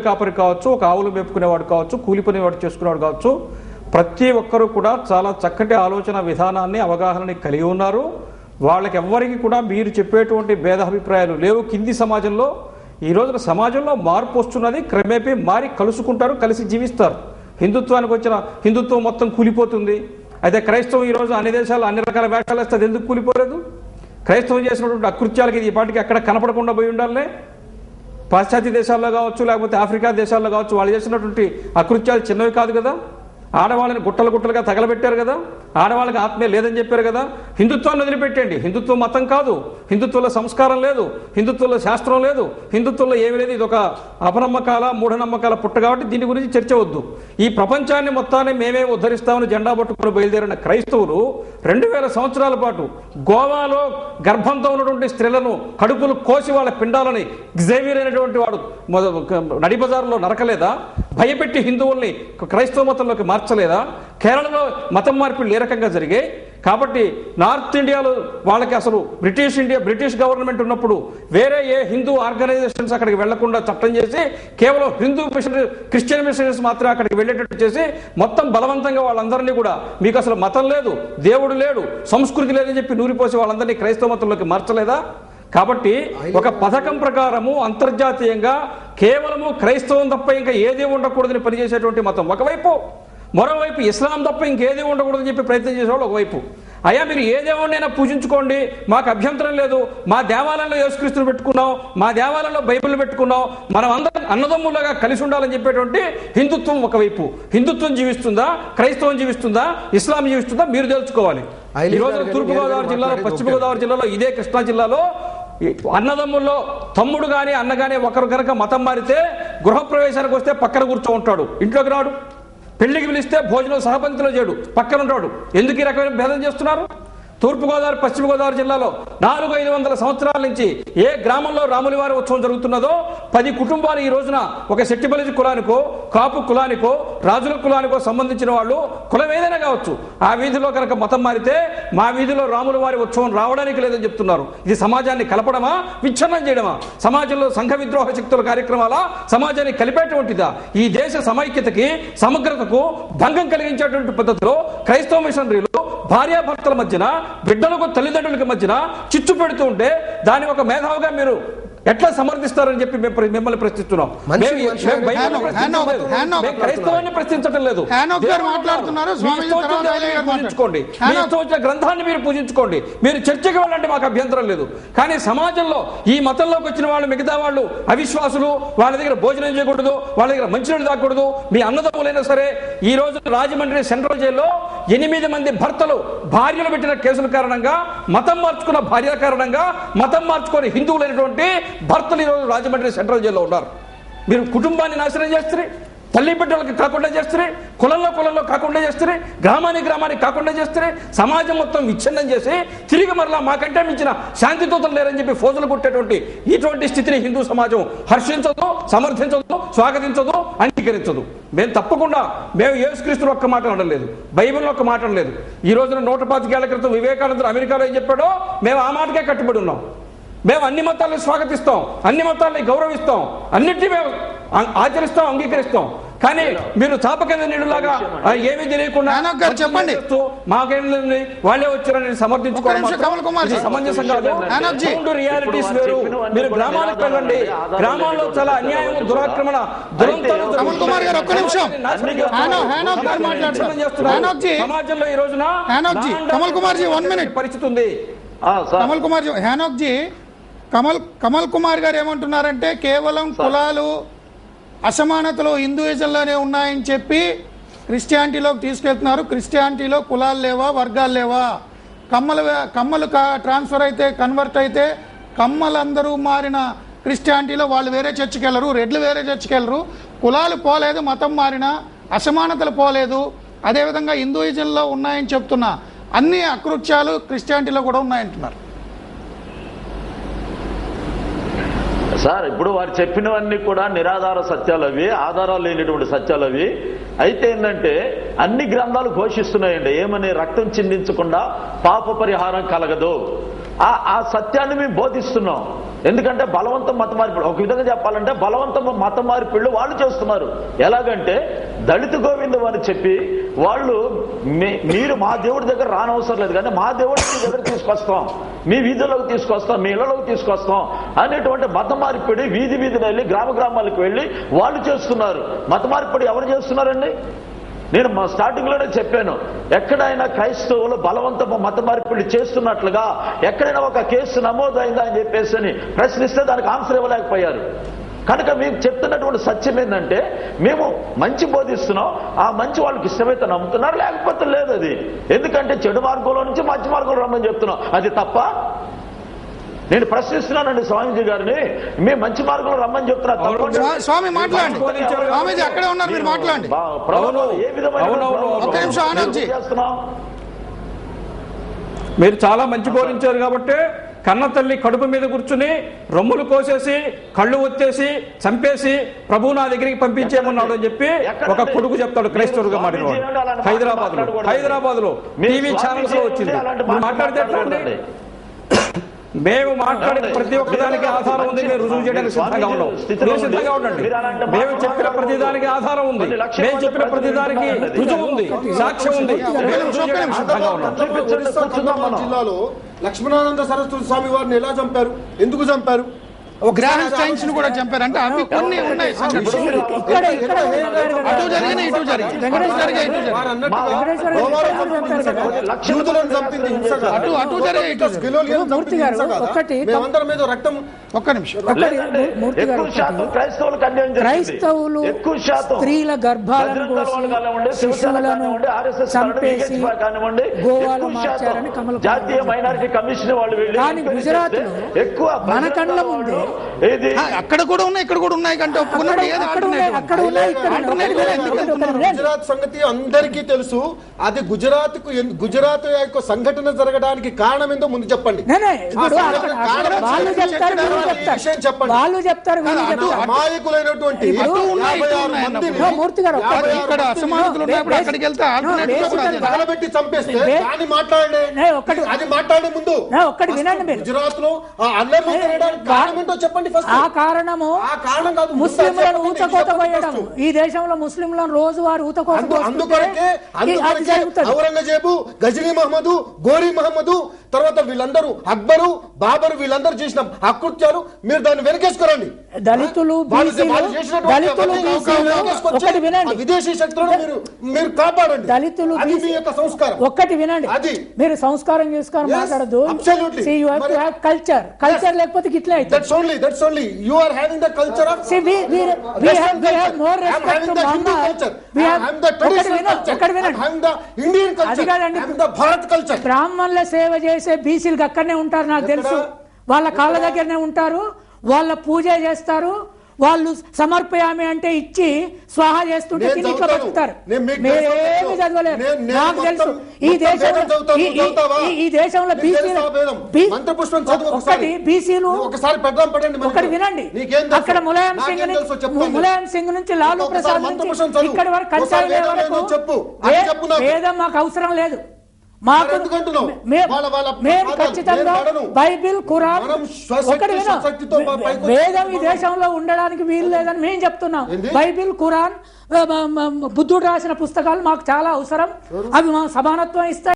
కాపరి కావచ్చు, ఒక ఆవులు మేపుకునేవాడు కావచ్చు, కూలి పనివాడు చేసుకునేవాడు కావచ్చు, ప్రతి ఒక్కరూ కూడా చాలా చక్కటి ఆలోచన విధానాన్ని అవగాహనని కలిగి ఉన్నారు. వాళ్ళకి ఎవ్వరికి కూడా మీరు చెప్పేటువంటి భేదాభిప్రాయాలు లేవు. కింది సమాజంలో ఈ రోజున సమాజంలో మార్పు వస్తున్నది. క్రమేపీ మారి కలుసుకుంటారు, కలిసి జీవిస్తారు. హిందుత్వానికి వచ్చిన హిందుత్వం మొత్తం కూలిపోతుంది. అయితే క్రైస్తవం ఈరోజు అన్ని దేశాలు అన్ని రకాల వేషాలు వేస్తే అది ఎందుకు కూలిపోలేదు? క్రైస్తవం చేసినటువంటి అకృత్యాలకి ఈ పాటికి ఎక్కడ కనపడకుండా పోయి ఉండాలనే. పాశ్చాత్య దేశాల్లో కావచ్చు, లేకపోతే ఆఫ్రికా దేశాల్లో కావచ్చు, వాళ్ళు చేసినటువంటి అకృత్యాలు చిన్నవి కాదు కదా. ఆడవాళ్ళని గుట్టలుగా తగలబెట్టారు కదా. ఆడవాళ్ళకి ఆత్మీయ లేదని చెప్పారు కదా. హిందుత్వాన్ని వదిలిపెట్టండి. హిందుత్వం మతం కాదు, హిందుత్వంలో సంస్కారం లేదు, హిందుత్వంలో శాస్త్రం లేదు, హిందుత్వంలో ఏమీ లేదు. ఇది ఒక అపనమ్మకాల మూఢనమ్మకాల పుట్ట కాబట్టి దీని గురించి చర్చ వద్దు. ఈ ప్రపంచాన్ని మొత్తాన్ని మేమే ఉద్ధరిస్తామని జెండా పట్టుకుని బయలుదేరిన క్రైస్తవులు 2000 సంవత్సరాల పాటు గోవాలో గర్భంతో ఉన్నటువంటి స్త్రీలను కడుపులు కోసి వాళ్ళ పిండాలని జేవియర్ అనేటువంటి వాడు నడిబజారులో నరకలేదా? భయపెట్టి హిందువుల్ని క్రైస్తవ మతంలోకి మార్చలేదా? కేరళలో మతం మార్పిళ్ళు ఏ రకంగా జరిగాయి? కాబట్టి నార్త్ ఇండియాలో వాళ్ళకి అసలు బ్రిటిష్ గవర్నమెంట్ ఉన్నప్పుడు వేరే ఏ హిందూ ఆర్గనైజేషన్స్ అక్కడికి వెళ్లకుండా చట్టం చేసి కేవలం హిందూ మిషనరీ క్రిస్టియన్ మిషనరీస్ మాత్రమే అక్కడికి వెళ్ళేటట్టు చేసి మొత్తం బలవంతంగా వాళ్ళందరినీ కూడా మీకు అసలు మతం లేదు, దేవుడు లేడు, సంస్కృతి లేదని చెప్పి నూరిపోసి వాళ్ళందరినీ క్రైస్తవ మతంలోకి మార్చలేదా? కాబట్టి ఒక పథకం ప్రకారము అంతర్జాతీయంగా కేవలము క్రైస్తవం తప్ప ఇంకా ఏది ఉండకూడదని పనిచేసేటువంటి మతం ఒకవైపు, మరోవైపు ఇస్లాం తప్ప ఇంకేది ఉండకూడదని చెప్పి ప్రయత్నం చేసేవాళ్ళు ఒకవైపు. అయ్యా మీరు ఏ దేవుడినైనా పూజించుకోండి, మాకు అభ్యంతరం లేదు, మా దేవాలయంలో యేసుక్రీస్తుని పెట్టుకున్నాం, మా దేవాలయంలో బైబిల్ పెట్టుకున్నాం, మనం అందరం అన్నదమ్ములుగా కలిసి ఉండాలని చెప్పేటువంటి హిందుత్వం ఒకవైపు. హిందుత్వం జీవిస్తుందా, క్రైస్తవం జీవిస్తుందా, ఇస్లాం జీవిస్తుందా మీరు తెలుసుకోవాలి. ఈ రోజు తూర్పుగోదావరి జిల్లాలో, పశ్చిమ గోదావరి జిల్లాలో, ఇదే కృష్ణా జిల్లాలో అన్నదమ్ముల్లో తమ్ముడు గాని అన్న గాని ఒకరు కనుక మతం మారితే గృహప్రవేశానికి వస్తే పక్కన కూర్చో ఉంటాడు, ఇంట్లోకి రాడు. పెళ్లికి పిలిస్తే భోజనం సహపంక్తిలో చేయడు, పక్కన ఉంటాడు. ఎందుకు ఈ రకమైన భేదం చేస్తున్నారు? తూర్పుగోదావరి పశ్చిమ గోదావరి జిల్లాలో 400-500 సంవత్సరాల నుంచి ఏ గ్రామంలో రాముల వారి ఉత్సవం జరుగుతున్నదో 10 కుటుంబాలు ఈ రోజున ఒక శెట్టిబలిజి కులానికో, కాపు కులానికో, రాజుల కులానికో సంబంధించిన వాళ్ళు కులం ఏదైనా కావచ్చు, ఆ వీధిలో కనుక మతం మారితే మా వీధిలో రాముల వారి ఉత్సవం రావడానికి లేదని చెప్తున్నారు. ఇది సమాజాన్ని కలపడమా, విచ్ఛిన్నం చేయడమా? సమాజంలో సంఘ విద్రోహ శక్తుల కార్యక్రమాల సమాజాన్ని కలిపేటువంటిదా? ఈ దేశ సమైక్యతకి, సమగ్రతకు భంగం కలిగించేటువంటి పద్ధతిలో క్రైస్తవ మిషనరీలు భార్యాభర్తల మధ్యన, బిడ్డలకు తల్లిదండ్రులకి మధ్యన చిచ్చు పెడుతూ ఉంటే దాని ఒక మేధావుగా మీరు ఎట్లా సమర్థిస్తారని చెప్పి మిమ్మల్ని ప్రశ్నిస్తున్నాం. క్రైస్తవాన్ని ప్రశ్నించడం లేదు. పూజించుకోండి, గ్రంథాన్ని మీరు పూజించుకోండి, మీరు చర్చకి వెళ్ళండి, మాకు అభ్యంతరం లేదు. కానీ సమాజంలో ఈ మతంలోకి వచ్చిన వాళ్ళు, మిగతా వాళ్ళు అవిశ్వాసులు, వాళ్ళ దగ్గర భోజనం చేయకూడదు, వాళ్ళ దగ్గర మంచినీళ్ళు తాగకూడదు. మీ అన్నదమ్ములైనా సరే ఈ రోజు రాజమండ్రి సెంట్రల్ జైల్లో 8 మంది భర్తలు భార్యలు పెట్టిన కేసుల కారణంగా, మతం మార్చుకున్న భార్య కారణంగా, మతం మార్చుకొని హిందువులైనటువంటి భర్తలు ఈరోజు రాజమండ్రి సెంట్రల్ జైల్లో ఉన్నారు. మీరు కుటుంబాన్ని నాశనం చేస్తారు, తల్లి బిడ్డలకి కాకుండా చేస్తారు, కులంలో కాకుండా చేస్తారు, గ్రామానికి కాకుండా చేస్తారు, సమాజం మొత్తం విచ్ఛిన్నం చేసి తిరిగి మరలా మాకంటే మించిన శాంతిదూతలు లేరని చెప్పి ఫోజులు కొట్టేటువంటి ఇటువంటి స్థితిని హిందూ సమాజం హర్షించదు, సమర్థించదు, స్వాగతించదు, అంగీకరించదు. మేము యేసుక్రీస్తుని ఒక్క మాట అనలేదు, బైబిల్ ఒక్క మాట అనలేదు. ఈ రోజున 125 ఏళ్ల క్రితం వివేకానందుడు అమెరికాలో ఏం చెప్పాడో మేము ఆ మాటకే కట్టుబడి ఉన్నాం. మేము అన్ని మతాలను స్వాగతిస్తాం, అన్ని మతాలని గౌరవిస్తాం, అన్నిటినీ మేము ఆచరిస్తాం, అంగీకరిస్తాం. కానీ మీరు చాపకింద నీళ్ళలాగా ఏమీ తెలియకుండా చెప్పండి, మాకేమి వాళ్ళే వచ్చారని సమర్థించుకోవడం సమంజసం కాదు. రియాలిటీస్ వేరు. మీరు గ్రామాలకు వెళ్ళండి, గ్రామాల్లో చాలా అన్యాయం, దురాక్రమణ, దురంతాలు సమాజంలో ఈ రోజున పరిస్థితి ఉంది. కమల్ కుమార్ గారు ఏమంటున్నారంటే కేవలం కులాలు, అసమానతలు హిందూయిజంలోనే ఉన్నాయని చెప్పి క్రిస్టియానిటీలోకి తీసుకెళ్తున్నారు. క్రిస్టియానిటీలో కులాలు లేవా, వర్గాలు లేవా? కమ్మలు ట్రాన్స్ఫర్ అయితే, కన్వర్ట్ అయితే కమ్మలందరూ మారిన క్రిస్టియానిటీలో వాళ్ళు వేరే చర్చికి వెళ్ళరు, రెడ్లు వేరే చర్చికి వెళ్ళరు. కులాలు పోలేదు, మతం మారిన అసమానతలు పోలేదు. అదేవిధంగా హిందూయిజంలో ఉన్నాయని చెప్తున్నా అన్ని అకృత్యాలు క్రిస్టియానిటీలో కూడా ఉన్నాయంటున్నారు. సార్ ఇప్పుడు వారు చెప్పినవన్నీ కూడా నిరాధార సత్యాలు, అవి ఆధారాలు లేనిటువంటి సత్యాలు అవి. అయితే ఏంటంటే అన్ని గ్రంథాలు ఘోషిస్తున్నాయండి ఏమని, రక్తం చిందించకుండా పాప పరిహారం కలగదు. ఆ సత్యాన్ని మేము బోధిస్తున్నాం. ఎందుకంటే బలవంతం మత మార్పిడి, ఒక విధంగా చెప్పాలంటే బలవంతం మత మార్పిళ్ళు వాళ్ళు చేస్తున్నారు. ఎలాగంటే దళిత గోవిందం అని చెప్పి వాళ్ళు మీరు మా దేవుడి దగ్గర రానవసరం లేదు, కానీ మా దేవుడి మీ దగ్గర తీసుకొస్తాం, మీ వీధుల్లోకి తీసుకొస్తాం, మీ ఇళ్లలోకి తీసుకొస్తాం అనేటువంటి మత మార్పిడి వీధి వీధిని వెళ్ళి గ్రామ గ్రామాలకు వెళ్ళి వాళ్ళు చేస్తున్నారు. మత మార్పిడి ఎవరు చేస్తున్నారండి? నేను స్టార్టింగ్ లోనే చెప్పాను, ఎక్కడైనా క్రైస్తవులు బలవంతపు మత మార్పిడి చేస్తున్నట్లుగా ఎక్కడైనా ఒక కేసు నమోదైందా అని చెప్పేసి అని ప్రశ్నిస్తే దానికి ఆన్సర్ ఇవ్వలేకపోయారు. కనుక మీకు చెప్తున్నటువంటి సత్యం ఏంటంటే మేము మంచి బోధిస్తున్నాం, ఆ మంచి వాళ్ళకి ఇష్టమైతే నమ్ముతున్నారు, లేకపోతే లేదు. అది ఎందుకంటే చెడు మార్గంలో నుంచి మంచి మార్గంలో రమ్మని చెప్తున్నాం, అది తప్ప? నేను ప్రశ్నిస్తున్నానండి స్వామీజీ గారిని, మేము మంచి మార్గంలో రమ్మని చెప్తున్నా. స్వామి మాట్లాడండి, స్వామీజీ అక్కడే ఉన్నారు, మీరు మాట్లాడండి. ఏ విధమైన చేస్తున్నాం? మీరు చాలా మంచి బోధించారు కాబట్టి కన్న తల్లి కడుపు మీద కూర్చుని రొమ్ములు కోసేసి కళ్ళు ఒత్తేసి చంపేసి ప్రభు నా దగ్గరికి పంపించేమన్నాడు అని చెప్పి ఒక కొడుకు చెప్తాడు క్రైస్తవుడుగా మారినవాడు. హైదరాబాద్ లో టీవీ ఛానల్స్ లో వచ్చింది. మాట్లాడితే మేము మాట్లాడిన ప్రతి ఒక్కదానికి ఆధారం ఉంది, మేము రుజువు చేయడానికి సిద్ధంగా ఉన్నాం. మీరు సిద్ధంగా ఉండండి. మేము చెప్పిన ప్రతిదానికి ఆధారం ఉంది, మేము చెప్పిన ప్రతిదానికి రుజువు ఉంది, సాక్ష్యం ఉంది. జిల్లాలో లక్ష్మణానంద సరస్వతి స్వామి వారిని ఎలా చంపారు, ఎందుకు చంపారు? గ్రాండ్ సైన్స్ ను కూడా చంపారు అంటే అవి కొన్ని ఉన్నాయి. అటు జరిగినాయి, ఇటు జరిగాయి, అటు జరిగాయి. ఒక్క నిమిషం. క్రైస్తవులు స్త్రీల గర్భాలను కోసి శిశువులను చంపేసి గోవాలు మార్చారని కమల్ జాతీయ మైనారిటీ కమిషన్ వాళ్ళు వెళ్ళి, కానీ గుజరాత్ లో ఎక్కువ మన కళ్ళ ముందే అక్కడ కూడా ఉన్నాయి, ఇక్కడ కూడా ఉన్నాయి కంటే గుజరాత్ సంగతి అందరికీ తెలుసు. అది గుజరాత్ యొక్క సంఘటన జరగడానికి కారణం ఏందో ముందు చెప్పండి. వాళ్ళు చెప్తారు. అమాయకులైనటువంటి ఇక్కడ అసమానతలు ఉన్నప్పుడు అక్కడికి వెళ్తే తగలబెట్టి చంపేస్తే దాన్ని మాట్లాడే, అది మాట్లాడే ముందు ఒక్కటి వినండి. గుజరాత్ లో అల్లర్లు జరగడానికి కారణం ఏంటో చెప్పండి. ఆ కారణము ముస్లింలను ఊచకోతపోయడం. ఈ దేశంలో ముస్లింలను రోజువారు అందుకొరకే ఔరంగజేబు, గజనీ మహమ్మదు, గోరీ మహమ్మదు, తర్వాత వీళ్ళందరూ అక్బరు, బాబరు, వీళ్ళందరూ చేసిన అకృత్యాలు మీరు దాన్ని వెనకేసుకోరండి. దళితులు విదేశీ శక్తులను మీరు కాపాడండి. దళితులు అది మీ యొక్క సంస్కారం. ఒక్కటి వినండి, అది మీరు సంస్కారం చేసుకొని మాట్లాడదు. కల్చర్ లేకపోతే ఇట్లా అయితే that's only you are having the culture of we have more respect to Muhammad. We have the traditional culture. I am the Indian culture. I am the Bharat culture. బ్రాహ్మణుల సేవ చేసే బీసీలు అక్కడనే ఉంటారు, నాకు తెలుసు. వాళ్ళ కాళ్ళ దగ్గరనే ఉంటారు, వాళ్ళ పూజ చేస్తారు, వాళ్ళు సమర్పయామి అంటే ఇచ్చి స్వాహా చేస్తుంటే ఇట్లా బతుకుతారు. మీరేమి చదవలేరు, నాకు తెలుసు. ఈ దేశంలో బీసీలు ఒకటి వినండి. అక్కడ ములాయం సింగ్ నుంచి లాలూ ప్రసాద్ నుంచి ఇక్కడ వరకు కంచాలి వరకు వేదం మాకు అవసరం లేదు. మాకు మేము ఖచ్చితంగా బైబిల్, ఖురాన్ ఒకటి వేదం ఈ దేశంలో ఉండడానికి వీలు లేదని మేము చెప్తున్నాం. బైబిల్, ఖురాన్, బుద్ధుడు రాసిన పుస్తకాలు మాకు చాలా అవసరం. అవి మా సమానత్వం ఇస్తాయి.